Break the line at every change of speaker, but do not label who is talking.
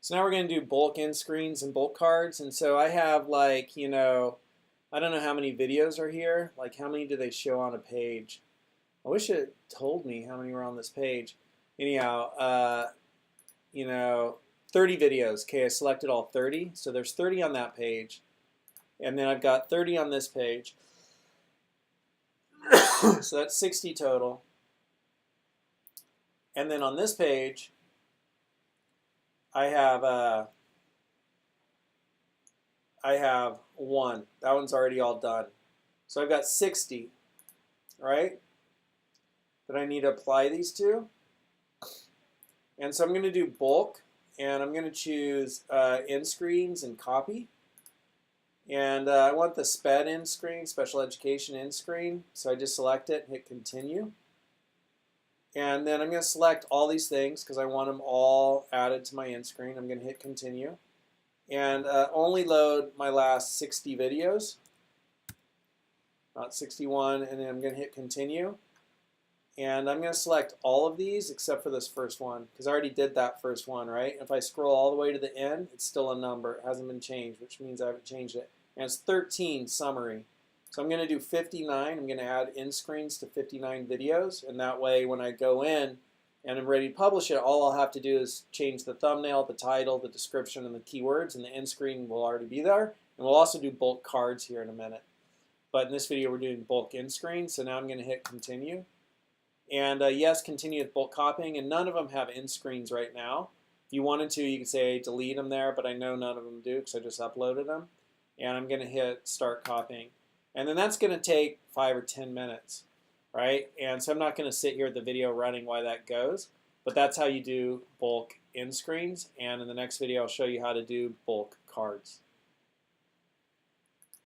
So now we're going to do bulk in screens and bulk cards. And so I have like, I don't know how many videos are here. Like how many do they show on a page? I wish it told me how many were on this page. Anyhow, 30 videos. Okay, I selected all 30. So there's 30 on that page. And then I've got 30 on this page. So that's 60 total. And then on this page, I have one. That one's already all done. So I've got 60, right, that I need to apply these to. And so I'm going to do bulk, and I'm going to choose in screens and copy. And I want the SPED in screen, special education in screen. So I just select it and hit continue. And then I'm going to select all these things because I want them all added to my in screen. I'm going to hit continue. And only load my last 60 videos, not 61, and then I'm going to hit continue. And I'm going to select all of these except for this first one because I already did that first one, right? If I scroll all the way to the end, it's still a number. It hasn't been changed, which means I haven't changed it. And it's 13 summary. So I'm going to do 59. I'm going to add in screens to 59 videos, and that way when I go in and I'm ready to publish it, all I'll have to do is change the thumbnail, the title, the description, and the keywords, and the in screen will already be there. And we'll also do bulk cards here in a minute. But in this video, we're doing bulk in screen, so now I'm going to hit continue. And yes, continue with bulk copying, and none of them have in screens right now. If you wanted to, you could say delete them there, but I know none of them do because I just uploaded them. And I'm going to hit start copying. And then that's going to take 5 or 10 minutes, right? And so I'm not going to sit here at the video running while that goes, but that's how you do bulk in screens. And in the next video, I'll show you how to do bulk cards.